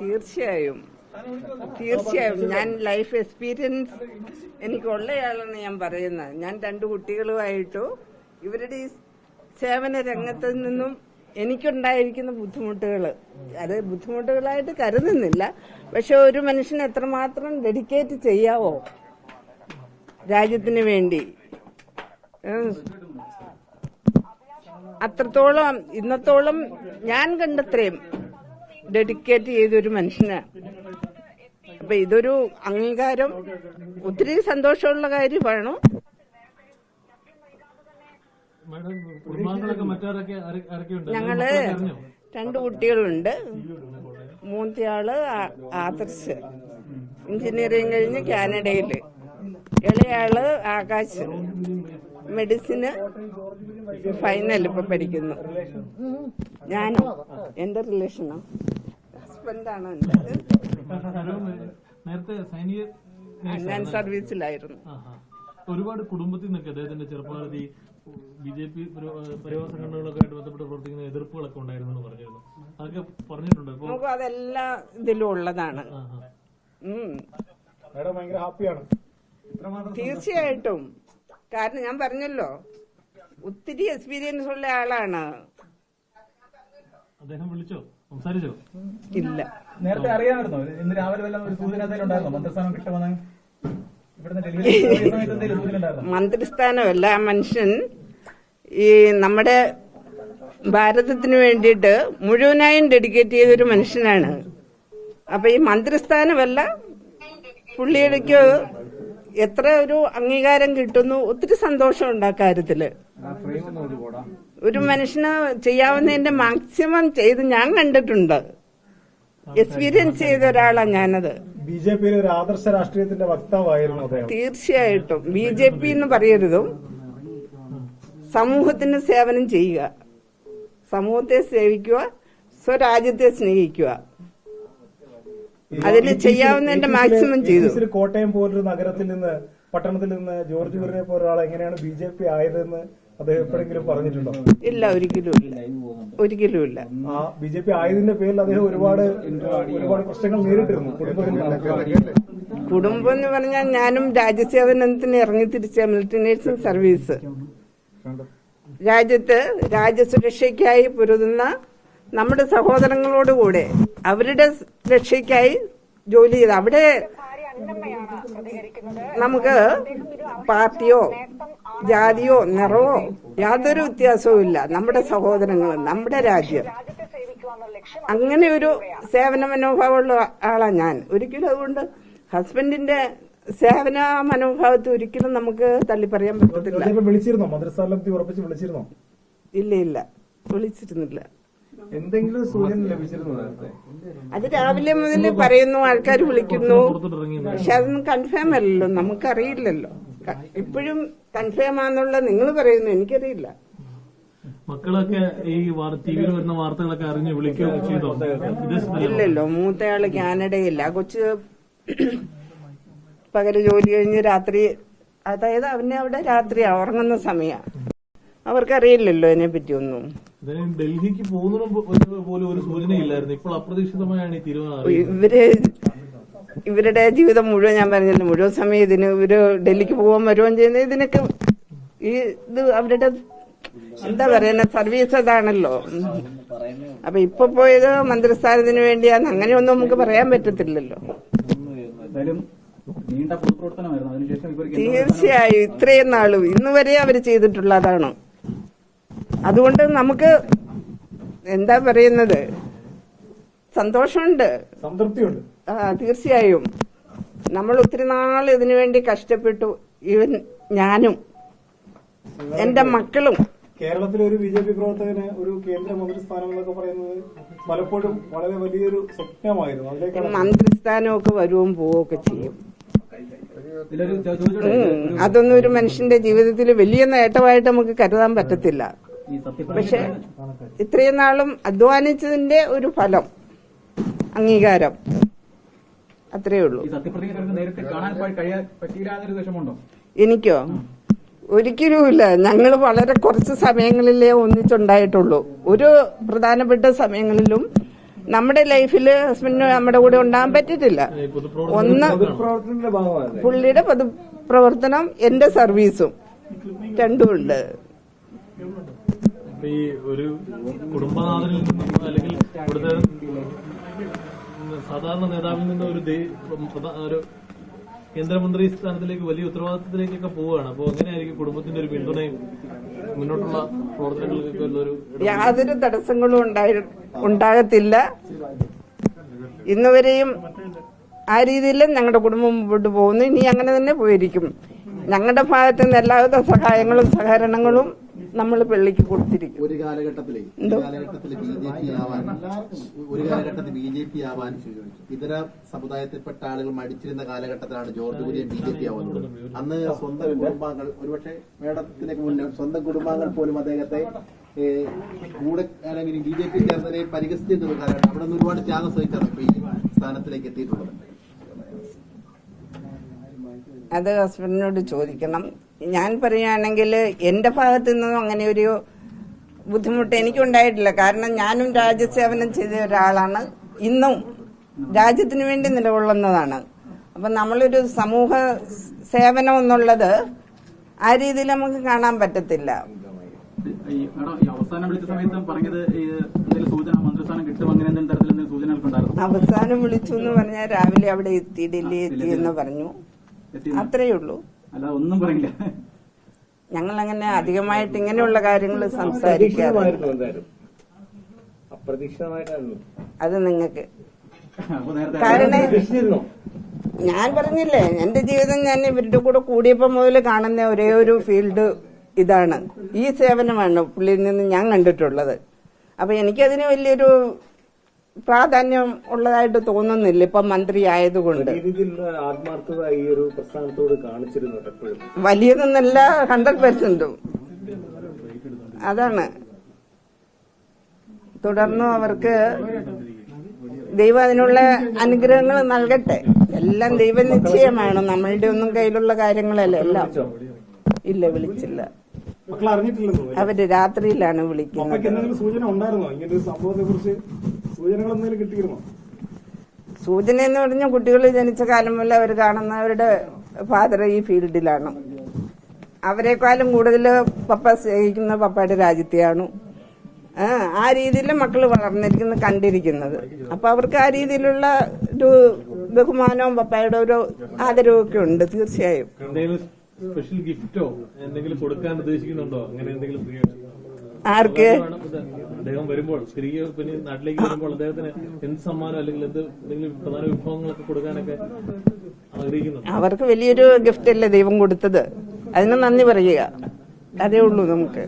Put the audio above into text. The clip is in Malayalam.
തീർച്ചയായും തീർച്ചയായും ഞാൻ ലൈഫ് എക്സ്പീരിയൻസ് എനിക്കുള്ളയാളാണ് ഞാൻ പറയുന്നത്. ഞാൻ 2 കുട്ടികളുമായിട്ടു ഇവരുടെ ഈ സേവന രംഗത്ത് നിന്നും എനിക്കുണ്ടായിരിക്കുന്ന ബുദ്ധിമുട്ടുകൾ അത് ബുദ്ധിമുട്ടുകളായിട്ട് കരുതുന്നില്ല. പക്ഷെ ഒരു മനുഷ്യന് എത്രമാത്രം ഡെഡിക്കേറ്റ് ചെയ്യാവോ രാജ്യത്തിന് വേണ്ടി, അത്രത്തോളം ഇന്നത്തോളം ഞാൻ കണ്ടത്രയും ഡെഡിക്കേറ്റ് ചെയ്തൊരു മനുഷ്യനാണ്. അപ്പൊ ഇതൊരു അംഗീകാരം ഒത്തിരി സന്തോഷമുള്ള കാര്യമാണ്. ഞങ്ങള് 2 കുട്ടികളുണ്ട്. മൂത്തയാള് ആദർശ് എഞ്ചിനീയറിംഗ് കഴിഞ്ഞ് കാനഡയില്, ഇളയാള് ആകാശ് മെഡിസിന് ഫൈനൽ ഇപ്പൊ പഠിക്കുന്നു. ഞാനും എന്റെ റിലേഷനോ ഹസ്ബൻഡാണ് ഞാൻ സർവീസിലായിരുന്നു. ഒരുപാട് കുടുംബത്തിൽ നിന്നൊക്കെ അദ്ദേഹത്തിന്റെ ചെറുപ്പകാലത്ത് ബിജെപി പരിവാർ സംഘടനകളൊക്കെ ആയിട്ട് ബന്ധപ്പെട്ട് പ്രവർത്തിക്കുന്ന എതിർപ്പുകളൊക്കെ ഉണ്ടായിരുന്നു പറഞ്ഞിരുന്നു. അതൊക്കെ പറഞ്ഞിട്ടുണ്ട്. നമുക്ക് അതെല്ലാം ഇതിലും ഉള്ളതാണ്. തീർച്ചയായിട്ടും. കാരണം ഞാൻ പറഞ്ഞല്ലോ ഒത്തിരി എക്സ്പീരിയൻസ് ഉള്ള ആളാണ്. അദ്ദേഹം വിളിച്ചോ, സംസാരിച്ചോ? ഇല്ല. നേരത്തെ അറിയാമായിരുന്നോ? ഇന്ന് രാവിലെ വല്ല ഒരു സൂചന ഉണ്ടായിരുന്നോ മന്ത്രിസ്ഥാനം കിട്ടുമെന്ന്? മന്ത്രിസ്ഥാനമല്ല, ആ മനുഷ്യൻ ഈ നമ്മുടെ ഭാരതത്തിന് വേണ്ടിയിട്ട് മുഴുവനായും ഡെഡിക്കേറ്റ് ചെയ്തൊരു മനുഷ്യനാണ്. അപ്പൊ ഈ മന്ത്രിസ്ഥാനമല്ല, പുള്ളിയുടെ എത്ര ഒരു അംഗീകാരം കിട്ടുന്നു, ഒത്തിരി സന്തോഷമുണ്ട് ആ കാര്യത്തില്. ഒരു മനുഷ്യന് ചെയ്യാവുന്നതിന്റെ മാക്സിമം ചെയ്ത് ഞാൻ കണ്ടിട്ടുണ്ട്. എക്സ്പീരിയൻസ് ചെയ്ത ഒരാളാണ് ഞാനത്. ബിജെപിയിലെ ഒരു ആദർശ രാഷ്ട്രീയത്തിന്റെ വക്താവായിരുന്നു അദ്ദേഹം. തീർച്ചയായിട്ടും. ബിജെപി എന്ന് പറയരുതും, സമൂഹത്തിന് സേവനം ചെയ്യുക, സമൂഹത്തെ സേവിക്കുക, സ്വരാജ്യത്തെ സ്നേഹിക്കുക, അതിന് ചെയ്യാവുന്നതിന്റെ മാക്സിമം ചെയ്തു. കോട്ടയം പോലൊരു നഗരത്തിൽ നിന്ന്, പട്ടണത്തിൽ നിന്ന് ജോർജ് കുര്യനെ പോലൊരാൾ എങ്ങനെയാണ് ബിജെപി ആയതെന്ന് അദ്ദേഹം എപ്പോഴെങ്കിലും പറഞ്ഞിട്ടുണ്ടോ? ഇല്ല, ഒരിക്കലും ഇല്ല. ഒരിക്കലും ഇല്ല. ബിജെപി ആയതിന്റെ പേരിൽ അദ്ദേഹം ഒരുപാട് പ്രശ്നങ്ങൾ നേരിട്ടിരുന്നു. കുടുംബം എന്ന് പറഞ്ഞാൽ ഞാനും രാജ്യസേവനത്തിന് ഇറങ്ങി തിരിച്ച മിലിറ്ററി നഴ്സിംഗ് സർവീസ്, രാജ്യത്ത് രാജ്യസുരക്ഷയ്ക്കായി പൊരുതുന്ന നമ്മുടെ സഹോദരങ്ങളോടുകൂടെ അവരുടെ രക്ഷയ്ക്കായി ജോലി ചെയ്ത് അവിടെ നമുക്ക് പാർട്ടിയോ ജാതിയോ നിറവോ യാതൊരു വ്യത്യാസവും ഇല്ല. നമ്മുടെ സഹോദരങ്ങൾ, നമ്മുടെ രാജ്യം, അങ്ങനെ ഒരു സേവന മനോഭാവമുള്ള ആളാണ് ഞാൻ. ഒരിക്കലും അതുകൊണ്ട് ഹസ്ബൻഡിന്റെ സേവന മനോഭാവത്തെ ഒരിക്കലും നമുക്ക് തള്ളിപ്പറയാൻ പറ്റത്തില്ല. ഇല്ല ഇല്ല, വിളിച്ചിരുന്നില്ല. എന്തെങ്കിലും സൂചന ലഭിച്ചിരുന്നു? അത് രാവിലെ മുതൽ പറയുന്നു, ആൾക്കാർ വിളിക്കുന്നു, പക്ഷെ അതൊന്നും കൺഫേം അല്ലല്ലോ, നമുക്കറിയില്ലല്ലോ. ഇപ്പോഴും കൺഫേം ആണെന്നുള്ള നിങ്ങൾ പറയുന്നു, എനിക്കറിയില്ല. മക്കളൊക്കെ ഈ ടിവിയിൽ വരുന്ന വാർത്തകളൊക്കെ അറിഞ്ഞ് വിളിക്കുകയൊക്കെ ചെയ്തോ? ഇല്ലല്ലോ, മൂത്തയാള് കാനഡയില്ല. കൊച്ച് പകല് ജോലി കഴിഞ്ഞ് രാത്രി, അതായത് അവനെ അവിടെ രാത്രിയാ ഉറങ്ങുന്ന സമയം. അവർക്കറിയില്ലല്ലോ അതിനെ പറ്റിയൊന്നും. ഡൽഹിക്ക് പോകുന്നതിനും പോലും ഒരു സൂചനയില്ലായിരുന്നു. ഇപ്പോൾ അപ്രതീക്ഷിതമായാണ് ഈ തീരുമാനം. ഇവരുടെ ജീവിതം മുഴുവൻ, ഞാൻ പറഞ്ഞില്ല, മുഴുവൻ സമയം ഇതിന് ഇവര് ഡൽഹിക്ക് പോകാൻ വരുവാൻ ചെയ്യുന്നത് ഇതിനൊക്കെ ഇത് അവരുടെ എന്താ പറയുന്ന സർവീസ് അതാണല്ലോ. അപ്പൊ ഇപ്പൊ പോയത് മന്ത്രിസ്ഥാനത്തിന് വേണ്ടിയാന്ന് അങ്ങനെയൊന്നും നമുക്ക് പറയാൻ പറ്റത്തില്ലല്ലോ. തീർച്ചയായും ഇത്രയും നാളും ഇന്ന് വരെ അവര് ചെയ്തിട്ടുള്ളതാണ്. അതുകൊണ്ട് നമുക്ക് എന്താ പറയുന്നത്, സന്തോഷമുണ്ട്, സംതൃപ്തിയുണ്ട്. തീർച്ചയായും. നമ്മൾ ഒത്തിരി നാൾ ഇതിനു വേണ്ടി കഷ്ടപ്പെട്ടു. ഈവൻ ഞാനും എന്റെ മക്കളും. കേരളത്തിലെ ഒരു ബിജെപി പ്രവർത്തകന് ഒരു കേന്ദ്രമന്ത്രിസ്ഥാനം എന്നൊക്കെ പറയുന്നത് പലപ്പോഴും വളരെ വലിയൊരു സ്വപ്നമായിരുന്നു. അതിലേക്ക് മന്ത്രിസ്ഥാനമൊക്കെ വരുവും പോവുകയൊക്കെ ചെയ്യും. അതൊന്നും ഒരു മനുഷ്യന്റെ ജീവിതത്തിൽ വലിയ നേട്ടമായിട്ട് നമുക്ക് കരുതാൻ പറ്റത്തില്ല. പക്ഷെ ഇത്രയും നാളും അധ്വാനിച്ചതിന്റെ ഒരു ഫലം, അംഗീകാരം, അത്രയേ ഉള്ളൂ. എനിക്കോ? ഒരിക്കലുമില്ല. ഞങ്ങൾ വളരെ കുറച്ച് സമയങ്ങളിലേ ഒന്നിച്ചുണ്ടായിട്ടുള്ളൂ. ഒരു പ്രധാനപ്പെട്ട സമയങ്ങളിലും നമ്മുടെ ലൈഫിൽ ഹസ്ബൻഡിന് നമ്മുടെ കൂടെ ഉണ്ടാകാൻ പറ്റിയിട്ടില്ല. ഈ പൊതുപ്രവർത്തനം ഒന്ന് പ്രവർത്തനത്തിന്റെ ഭാഗമാണ് പുള്ളിയുടെ പൊതുപ്രവർത്തനം, എന്റെ സർവീസും രണ്ടുമുണ്ട്. ഈ ഒരു കുടുംബനാഥനിൽ നിന്നും അല്ലെങ്കിൽ ഇവിടുത്തെ സാധാരണ നേതാവിൽ നിന്ന് ഒരു കേന്ദ്രമന്ത്രി സ്ഥാനത്തിലേക്ക് വലിയ ഉത്തരവാദിത്തത്തിലേക്കൊക്കെ പോവുകയാണ്. അപ്പോൾ എങ്ങനെയായിരിക്കും കുടുംബത്തിന്റെ ഒരു പിന്തുണയും മുന്നോട്ടുള്ള പ്രവർത്തനങ്ങൾക്കൊക്കെ ഉള്ളൊരു? യാതൊരു തടസ്സങ്ങളും ഉണ്ടാകത്തില്ല. ഇന്നുവരെയും ആ രീതിയിൽ ഞങ്ങളുടെ കുടുംബം മുമ്പോട്ട് പോകുന്നു. ഇനി അങ്ങനെ തന്നെ പോയിരിക്കും. ഞങ്ങളുടെ ഭാഗത്തു നിന്ന് എല്ലാവിധ സഹായങ്ങളും സഹകരണങ്ങളും നമ്മൾ പള്ളിക്ക് കൊടുത്തിരിക്കും. ഒരു കാലഘട്ടത്തിൽ ബി ജെ പി ആവാൻ ഇതര സമുദായത്തിൽപ്പെട്ട ആളുകൾ മടിച്ചിരുന്ന കാലഘട്ടത്തിലാണ് ജോർജ് കുര്യൻ BJP ആവുന്നത്. അന്ന് സ്വന്തം കുടുംബാംഗങ്ങൾ, ഒരുപക്ഷെ മേഡത്തിലേക്ക് മുന്നേ സ്വന്തം കുടുംബാംഗങ്ങൾ പോലും അദ്ദേഹത്തെ കൂടെ അല്ലെങ്കിൽ BJP ചേർന്നതിനെ പരിഹസിച്ചിരുന്ന കാലഘട്ടം. അവിടെ നിന്ന് ഒരുപാട് ത്യാഗം സഹിച്ചാണ് ഇപ്പൊ ഈ സ്ഥാനത്തിലേക്ക് എത്തിയിട്ടുള്ളത്. അത് ഹസ്ബൻഡിനോട് ചോദിക്കണം. ഞാൻ പറയുകയാണെങ്കിൽ എന്റെ ഭാഗത്തു നിന്നും അങ്ങനെ ഒരു ബുദ്ധിമുട്ട് എനിക്കുണ്ടായിട്ടില്ല. കാരണം ഞാനും രാജ്യസേവനം ചെയ്ത ഒരാളാണ്. ഇന്നും രാജ്യത്തിന് വേണ്ടി നിലകൊള്ളുന്നതാണ്. അപ്പൊ നമ്മളൊരു സമൂഹ സേവനം എന്നുള്ളത് ആ രീതിയിൽ നമുക്ക് കാണാൻ പറ്റത്തില്ല. അവസാനം വിളിച്ച സമയത്ത് പറഞ്ഞത് സൂചന മന്ത്രിസ്ഥാനം കിട്ടും, അങ്ങനെ എന്തെങ്കിലും തരത്തിൽ സൂചനകൾ ഉണ്ടായിരുന്നു? അവസാനം വിളിച്ചു എന്ന് പറഞ്ഞാൽ രാവിലെ അവിടെ എത്തി, ഡൽഹി എത്തി എന്ന് പറഞ്ഞു. അത്രയേ ഉള്ളൂ. അല്ല, ഒന്നും പറയില്ല. ഞങ്ങൾ അങ്ങനെ അധികമായിട്ട് ഇങ്ങനെയുള്ള കാര്യങ്ങൾ സംസാരിക്കാറില്ല. അത് നിങ്ങൾക്ക് കാരണം ഞാൻ പറഞ്ഞില്ലേ, എന്റെ ജീവിതം ഞാൻ ഇവരുടെ കൂടെ കൂടിയപ്പോ മുതൽ കാണുന്ന ഒരേ ഒരു ഫീൽഡ് ഇതാണ്. ഈ സേവനമാണ് പുള്ളിയിൽ നിന്ന് ഞാൻ കണ്ടിട്ടുള്ളത്. അപ്പൊ എനിക്കതിന് വലിയൊരു പ്രാധാന്യം ഉള്ളതായിട്ട് തോന്നുന്നില്ല ഇപ്പൊ മന്ത്രി ആയതുകൊണ്ട്. ആത്മാർത്ഥത ഈ ഒരു പ്രസ്ഥാനത്തോട് കാണിച്ചിരുന്നു വലിയതെന്നല്ല, 100%. അതാണ്. തുടർന്നും അവർക്ക് ദൈവം അതിനുള്ള അനുഗ്രഹങ്ങൾ നൽകട്ടെ. എല്ലാം ദൈവനിശ്ചയമാണ്, നമ്മളുടെ ഒന്നും കയ്യിലുള്ള കാര്യങ്ങളല്ല. എല്ലാം ഇല്ല, വിളിച്ചില്ല. മക്കൾ അറിഞ്ഞിട്ടില്ലെന്നോ? അവര് രാത്രിയിലാണ് വിളിക്കുന്നത്. എന്തെങ്കിലും സൂചന ഉണ്ടായിരുന്നോ? ഇങ്ങനെ ഒരു സംഭവത്തെ കുറിച്ച് സൂചനകൾ എന്തെങ്കിലും കിട്ടിയിരുന്നോ? സൂചന എന്ന് പറഞ്ഞ കുട്ടികൾ ജനിച്ച കാലം മുതൽ അവർ കാണുന്നവരുടെ ഫാദർ ഈ ഫീൽഡിലാണ്. അവരെക്കാളും കൂടുതൽ പപ്പ സ്നേഹിക്കുന്ന പപ്പയുടെ രാജ്യത്തെയാണ്. ആ രീതിയിൽ മക്കൾ വളർന്നിരിക്കുന്നത് കണ്ടിരിക്കുന്നത്. അപ്പൊ അവർക്ക് ആ രീതിയിലുള്ള ഒരു ബഹുമാനവും പപ്പയുടെ ഒരു ആദരവും ഒക്കെ ഉണ്ട്. തീർച്ചയായും. സ്പെഷ്യൽ ഗിഫ്റ്റോ എന്തെങ്കിലും കൊടുക്കാൻ ഉദ്ദേശിക്കുന്നുണ്ടോ? അങ്ങനെ എന്തെങ്കിലും ആർക്ക്? അദ്ദേഹം വരുമ്പോൾ, തിരികെ പിന്നെ നാട്ടിലേക്ക് വരുമ്പോൾ അദ്ദേഹത്തിന് എന്ത് സമ്മാനം അല്ലെങ്കിൽ എന്തെങ്കിലും പ്രധാന വിഭവങ്ങളൊക്കെ കൊടുക്കാനൊക്കെ ആഗ്രഹിക്കുന്നു? അവർക്ക് വലിയൊരു ഗിഫ്റ്റ് അല്ലേ ദൈവം കൊടുത്തത്. അതിന് നന്ദി പറയുക, അതേ ഉള്ളൂ നമുക്ക്.